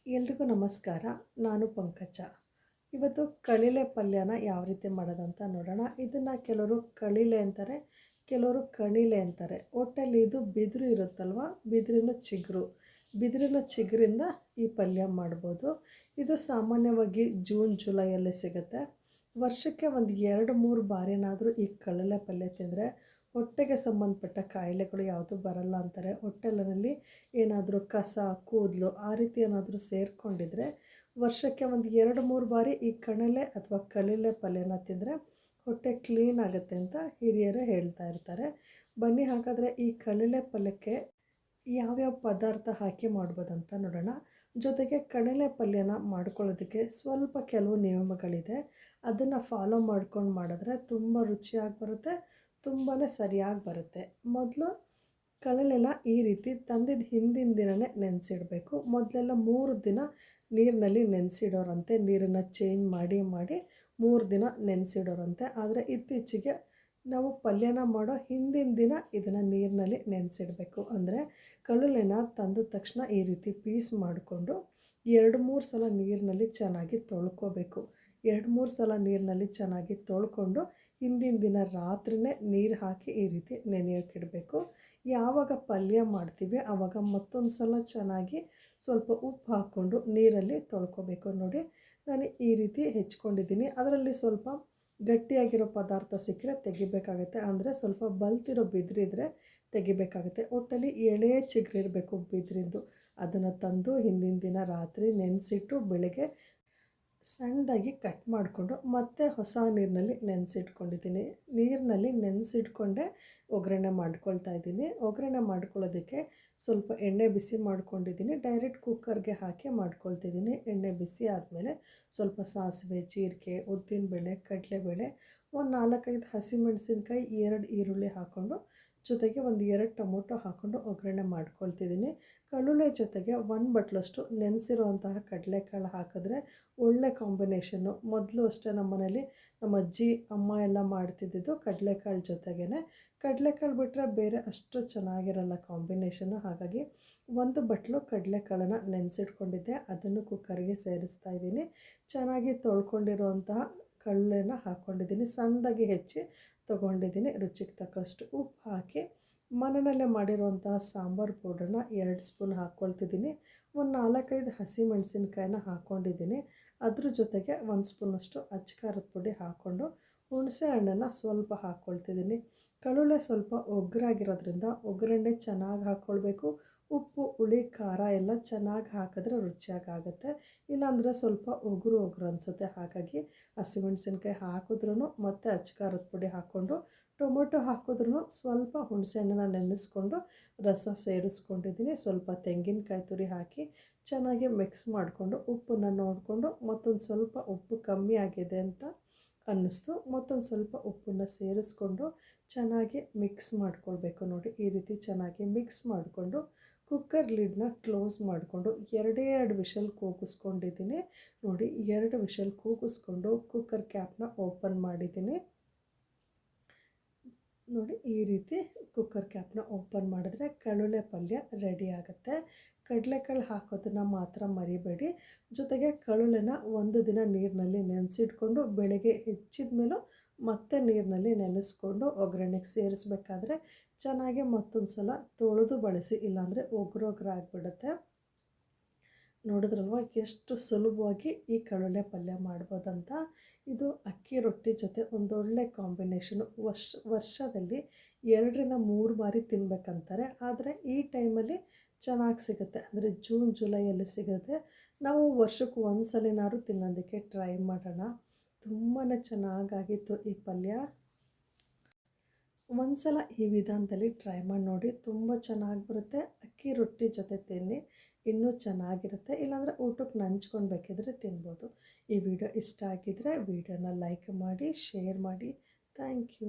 ಎಲ್ರಿಗೂ ನಮಸ್ಕಾರ. ನಾನು ಪಂಕಜ. ಇವತ್ತು ಕಳಿಲೆ ಪಲ್ಯನ ಯಾವ ರೀತಿ ಮಾಡೋದಂತ ನೋಡೋಣ. ಇದನ್ನು ಕೆಲವರು ಕಳಿಲೆ ಅಂತಾರೆ, ಕೆಲವರು ಕಣಿಲೆ ಅಂತಾರೆ. ಒಟ್ಟಲ್ಲಿ ಇದು ಬಿದಿರು ಇರುತ್ತಲ್ವ, ಬಿದಿರಿನ ಚಿಗುರಿಂದ ಈ ಪಲ್ಯ ಮಾಡ್ಬೋದು. ಇದು ಸಾಮಾನ್ಯವಾಗಿ ಜೂನ್ ಜುಲೈಯಲ್ಲಿ ಸಿಗುತ್ತೆ. ವರ್ಷಕ್ಕೆ ಒಂದು 2-3 ಬಾರಿನಾದರೂ ಈ ಕಳಿಲೆ ಪಲ್ಯ ತಿಂದರೆ ಹೊಟ್ಟೆಗೆ ಸಂಬಂಧಪಟ್ಟ ಕಾಯಿಲೆಗಳು ಯಾವುದು ಬರಲ್ಲ ಅಂತಾರೆ. ಹೊಟ್ಟೆನಲ್ಲಿ ಏನಾದರೂ ಕಸ, ಕೂದಲು ಆ ರೀತಿ ಏನಾದರೂ ಸೇರಿಕೊಂಡಿದ್ರೆ ವರ್ಷಕ್ಕೆ ಒಂದು 2-3 ಬಾರಿ ಈ ಕಣಲೆ ಅಥವಾ ಕಳಿಲೆ ಪಲ್ಯನ ತಿಂದರೆ ಹೊಟ್ಟೆ ಕ್ಲೀನ್ ಆಗುತ್ತೆ ಅಂತ ಹಿರಿಯರು ಹೇಳ್ತಾ ಇರ್ತಾರೆ. ಬನ್ನಿ ಹಾಗಾದರೆ ಈ ಕಳಿಲೆ ಪಲ್ಯಕ್ಕೆ ಯಾವ್ಯಾವ ಪದಾರ್ಥ ಹಾಕಿ ಮಾಡ್ಬೋದಂತ ನೋಡೋಣ. ಜೊತೆಗೆ ಕಡಲೆ ಪಲ್ಯನ ಮಾಡ್ಕೊಳ್ಳೋದಕ್ಕೆ ಸ್ವಲ್ಪ ಕೆಲವು ನಿಯಮಗಳಿದೆ. ಅದನ್ನು ಫಾಲೋ ಮಾಡ್ಕೊಂಡು ಮಾಡಿದ್ರೆ ತುಂಬ ರುಚಿಯಾಗಿ ಬರುತ್ತೆ, ತುಂಬಾ ಸರಿಯಾಗಿ ಬರುತ್ತೆ. ಮೊದಲು ಕಡಲೆನ ಈ ರೀತಿ ತಂದಿದ್ದು ಹಿಂದಿನ ದಿನವೇ ನೆನೆಸಿಡಬೇಕು. ಮೊದಲೆಲ್ಲ 3 ದಿನ ನೀರಿನಲ್ಲಿ ನೆನೆಸಿಡೋರಂತೆ, ನೀರನ್ನು ಚೇಂಜ್ ಮಾಡಿ 3 ದಿನ ನೆನೆಸಿಡೋರಂತೆ. ಆದರೆ ಇತ್ತೀಚೆಗೆ ನಾವು ಪಲ್ಯನ ಮಾಡೋ ಹಿಂದಿನ ದಿನ ಇದನ್ನು ನೀರಿನಲ್ಲಿ ನೆನೆಸಿಡಬೇಕು. ಅಂದರೆ ಕಡಲೆನ ತಂದ ತಕ್ಷಣ ಈ ರೀತಿ ಪೀಸ್ ಮಾಡಿಕೊಂಡು 2-3 ಸಲ ನೀರಿನಲ್ಲಿ ಚೆನ್ನಾಗಿ ತೊಳ್ಕೊಬೇಕು. 2-3 ಸಲ ನೀರಿನಲ್ಲಿ ಚೆನ್ನಾಗಿ ತೊಳ್ಕೊಂಡು ಹಿಂದಿನ ದಿನ ರಾತ್ರಿಯೇ ನೀರು ಹಾಕಿ ಈ ರೀತಿ ನೆನೆಯೋಕ್ಕಿಡಬೇಕು. ಯಾವಾಗ ಪಲ್ಯ ಮಾಡ್ತೀವಿ ಆವಾಗ ಮತ್ತೊಂದು ಸಲ ಚೆನ್ನಾಗಿ ಸ್ವಲ್ಪ ಉಪ್ಪು ಹಾಕ್ಕೊಂಡು ನೀರಲ್ಲಿ ತೊಳ್ಕೊಬೇಕು. ನೋಡಿ, ನಾನು ಈ ರೀತಿ ಹೆಚ್ಕೊಂಡಿದ್ದೀನಿ. ಅದರಲ್ಲಿ ಸ್ವಲ್ಪ ಗಟ್ಟಿಯಾಗಿರೋ ಪದಾರ್ಥ ಸಿಕ್ಕರೆ ತೆಗಿಬೇಕಾಗುತ್ತೆ, ಅಂದರೆ ಸ್ವಲ್ಪ ಬಲ್ತಿರೋ ಬಿದಿರಿದ್ರೆ ತೆಗಿಬೇಕಾಗುತ್ತೆ. ಒಟ್ಟಲ್ಲಿ ಎಳೆಯ ಚಿಗುರಿರಬೇಕು ಬಿದಿರಿಂದು. ಅದನ್ನು ತಂದು ಹಿಂದಿನ ದಿನ ರಾತ್ರಿ ನೆನೆಸಿಟ್ಟು ಬೆಳಗ್ಗೆ ಸಣ್ಣದಾಗಿ ಕಟ್ ಮಾಡಿಕೊಂಡು ಮತ್ತೆ ಹೊಸ ನೀರಿನಲ್ಲಿ ನೆನೆಸಿಟ್ಕೊಂಡಿದ್ದೀನಿ. ನೀರಿನಲ್ಲಿ ನೆನೆಸಿಟ್ಕೊಂಡೆ ಒಗ್ಗರಣೆ ಮಾಡ್ಕೊಳ್ತಾ ಇದ್ದೀನಿ. ಒಗ್ಗರಣೆ ಮಾಡ್ಕೊಳ್ಳೋದಕ್ಕೆ ಸ್ವಲ್ಪ ಎಣ್ಣೆ ಬಿಸಿ ಮಾಡ್ಕೊಂಡಿದ್ದೀನಿ. ಡೈರೆಕ್ಟ್ ಕುಕ್ಕರ್ಗೆ ಹಾಕಿ ಮಾಡ್ಕೊಳ್ತಿದ್ದೀನಿ. ಎಣ್ಣೆ ಬಿಸಿ ಆದಮೇಲೆ ಸ್ವಲ್ಪ ಸಾಸಿವೆ, ಜೀರಿಗೆ, ಉದ್ದಿನಬೇಳೆ, ಕಡಲೆಬೇಳೆ, ಒಂದು 4-5 ಹಸಿಮೆಣಸಿನ್ಕಾಯಿ, 2 ಈರುಳ್ಳಿ ಹಾಕ್ಕೊಂಡು ಜೊತೆಗೆ ಒಂದು 2 ಟೊಮೊಟೊ ಹಾಕ್ಕೊಂಡು ಒಗ್ಗರಣೆ ಮಾಡ್ಕೊಳ್ತಿದ್ದೀನಿ. ಕಳುಲೆ ಜೊತೆಗೆ 1 ಬಟ್ಲಷ್ಟು ನೆನೆಸಿರುವಂತಹ ಕಡಲೆಕಾಳು ಹಾಕಿದ್ರೆ ಒಳ್ಳೆ ಕಾಂಬಿನೇಷನ್ನು. ಮೊದಲು ಅಷ್ಟೇ ನಮ್ಮ ಮನೇಲಿ ನಮ್ಮ ಅಜ್ಜಿ ಅಮ್ಮ ಎಲ್ಲ ಮಾಡ್ತಿದ್ದಿದ್ದು ಕಡಲೆಕಾಳು ಜೊತೆಗೇ. ಕಡಲೆಕಾಳು ಬಿಟ್ಟರೆ ಬೇರೆ ಅಷ್ಟು ಚೆನ್ನಾಗಿರಲ್ಲ ಕಾಂಬಿನೇಷನ್ನು. ಹಾಗಾಗಿ 1 ಬಟ್ಲು ಕಡಲೆಕಾಳನ್ನು ನೆನೆಸಿಟ್ಕೊಂಡಿದ್ದೆ, ಅದನ್ನು ಕುಕ್ಕರ್ಗೆ ಸೇರಿಸ್ತಾ ಇದ್ದೀನಿ. ಚೆನ್ನಾಗಿ ತೊಳ್ಕೊಂಡಿರುವಂತಹ ಕಡಲೆನ ಹಾಕ್ಕೊಂಡಿದ್ದೀನಿ. ಸಣ್ಣದಾಗಿ ಹೆಚ್ಚಿ ತೊಗೊಂಡಿದ್ದೀನಿ. ರುಚಿಗೆ ತಕ್ಕಷ್ಟು ಉಪ್ಪು ಹಾಕಿ ಮನೆಯಲ್ಲೇ ಮಾಡಿರುವಂತಹ ಸಾಂಬಾರು ಪೌಡ್ರನ್ನ 2 ಸ್ಪೂನ್ ಹಾಕ್ಕೊಳ್ತಿದ್ದೀನಿ. ಒಂದು 4-5 ಹಸಿಮೆಣಸಿನ್ಕಾಯಿನ ಹಾಕ್ಕೊಂಡಿದ್ದೀನಿ. ಅದ್ರ ಜೊತೆಗೆ 1 ಸ್ಪೂನಷ್ಟು ಅಚ್ಚ ಪುಡಿ ಹಾಕ್ಕೊಂಡು ಹುಣಸೆ ಹಣ್ಣನ್ನು ಸ್ವಲ್ಪ ಹಾಕ್ಕೊಳ್ತಿದ್ದೀನಿ. ಕಳುಲೆ ಸ್ವಲ್ಪ ಒಗ್ಗರಾಗಿರೋದ್ರಿಂದ ಒಗ್ಗರಣೆ ಚೆನ್ನಾಗಿ ಹಾಕ್ಕೊಳ್ಬೇಕು. ಉಪ್ಪು, ಹುಳಿ, ಖಾರ ಎಲ್ಲ ಚೆನ್ನಾಗಿ ಹಾಕಿದ್ರೆ ರುಚಿಯಾಗುತ್ತೆ. ಇಲ್ಲಾಂದರೆ ಸ್ವಲ್ಪ ಒಗರು ಅನಿಸುತ್ತೆ. ಹಾಗಾಗಿ ಹಸಿಮೆಣಸಿನ್ಕಾಯಿ ಹಾಕಿದ್ರೂ ಮತ್ತು ಅಚ್ಚ ಪುಡಿ ಹಾಕ್ಕೊಂಡು ಟೊಮೊಟೊ ಹಾಕಿದ್ರೂ ಸ್ವಲ್ಪ ಹುಣಸೆ ಹಣ್ಣನ್ನು ನೆನೆಸ್ಕೊಂಡು ರಸ ಸೇರಿಸ್ಕೊಂಡಿದ್ದೀನಿ. ಸ್ವಲ್ಪ ತೆಂಗಿನಕಾಯಿ ತುರಿ ಹಾಕಿ ಚೆನ್ನಾಗಿ ಮಿಕ್ಸ್ ಮಾಡಿಕೊಂಡು ಉಪ್ಪನ್ನು ನೋಡಿಕೊಂಡು ಮತ್ತೊಂದು ಸ್ವಲ್ಪ ಉಪ್ಪು ಕಮ್ಮಿ ಆಗಿದೆ ಅಂತ ಅನ್ನಿಸ್ತು, ಮತ್ತೊಂದು ಸ್ವಲ್ಪ ಉಪ್ಪನ್ನು ಸೇರಿಸ್ಕೊಂಡು ಚೆನ್ನಾಗಿ ಮಿಕ್ಸ್ ಮಾಡ್ಕೊಳ್ಬೇಕು. ನೋಡಿ, ಈ ರೀತಿ ಚೆನ್ನಾಗಿ ಮಿಕ್ಸ್ ಮಾಡಿಕೊಂಡು ಕುಕ್ಕರ್ ಲಿಡ್ನ ಕ್ಲೋಸ್ ಮಾಡಿಕೊಂಡು 2 ವಿಷಲ್ ಕೂಗಿಸ್ಕೊಂಡಿದ್ದೀನಿ. ನೋಡಿ, 2 ವಿಷಲ್ ಕೂಗಿಸ್ಕೊಂಡು ಕುಕ್ಕರ್ ಕ್ಯಾಪ್ನ ಓಪನ್ ಮಾಡಿದ್ದೀನಿ. ನೋಡಿ, ಈ ರೀತಿ ಕುಕ್ಕರ್ ಕ್ಯಾಪ್ನ ಓಪನ್ ಮಾಡಿದ್ರೆ ಕಳುಲೆ ಪಲ್ಯ ರೆಡಿ ಆಗುತ್ತೆ. ಕಡಲೆಕಾಳು ಹಾಕೋದನ್ನು ಮಾತ್ರ ಮರಿಬೇಡಿ. ಜೊತೆಗೆ ಕಳುಲೆನ 1 ದಿನ ನೀರಿನಲ್ಲಿ ನೆನೆಸಿಟ್ಕೊಂಡು ಬೆಳಗ್ಗೆ ಹೆಚ್ಚಿದ ಮೇಲೂ ಮತ್ತೆ ನೀರಿನಲ್ಲಿ ನೆನೆಸ್ಕೊಂಡು ಒಗ್ಗರಣೆಗೆ ಸೇರಿಸ್ಬೇಕಾದ್ರೆ ಚೆನ್ನಾಗಿ ಮತ್ತೊಂದು ಸಲ ತೊಳೆದು ಬಳಸಿ, ಇಲ್ಲಾಂದರೆ ಒಗ್ರಾಗ್ಬಿಡುತ್ತೆ. ನೋಡಿದ್ರಲ್ವ ಎಷ್ಟು ಸುಲಭವಾಗಿ ಈ ಕಳುಲೆ ಪಲ್ಯ ಮಾಡ್ಬೋದಂತ. ಇದು ಅಕ್ಕಿ ರೊಟ್ಟಿ ಜೊತೆ ಒಂದೊಳ್ಳೆ ಕಾಂಬಿನೇಷನು. ವರ್ಷದಲ್ಲಿ 2-3 ಬಾರಿ ತಿನ್ನಬೇಕಂತಾರೆ. ಆದರೆ ಈ ಟೈಮಲ್ಲಿ ಚೆನ್ನಾಗಿ ಸಿಗುತ್ತೆ, ಅಂದರೆ ಜೂನ್ ಜುಲೈಯಲ್ಲಿ ಸಿಗುತ್ತೆ. ನಾವು ವರ್ಷಕ್ಕೆ 1 ಸಲನಾದ್ರು ತಿನ್ನೋದಕ್ಕೆ ಟ್ರೈ ಮಾಡೋಣ. ತುಂಬಾ ಚೆನ್ನಾಗಾಗಿತ್ತು ಈ ಪಲ್ಯ. ಒಂದು ಸಲ ಈ ವಿಧಾನದಲ್ಲಿ ಟ್ರೈ ಮಾಡಿ ನೋಡಿ, ತುಂಬ ಚೆನ್ನಾಗಿ ಬರುತ್ತೆ. ಅಕ್ಕಿ ರೊಟ್ಟಿ ಜೊತೆ ತಿನ್ನಿ, ಇನ್ನೂ ಚೆನ್ನಾಗಿರುತ್ತೆ. ಇಲ್ಲಾಂದರೆ ಊಟಕ್ಕೆ ನಂಚ್ಕೊಂಡು ಬೇಕಿದ್ರೆ ತಿನ್ಬೋದು. ಈ ವಿಡಿಯೋ ಇಷ್ಟ ಆಗಿದ್ದರೆ ವಿಡಿಯೋನ ಲೈಕ್ ಮಾಡಿ, ಶೇರ್ ಮಾಡಿ. Thank you.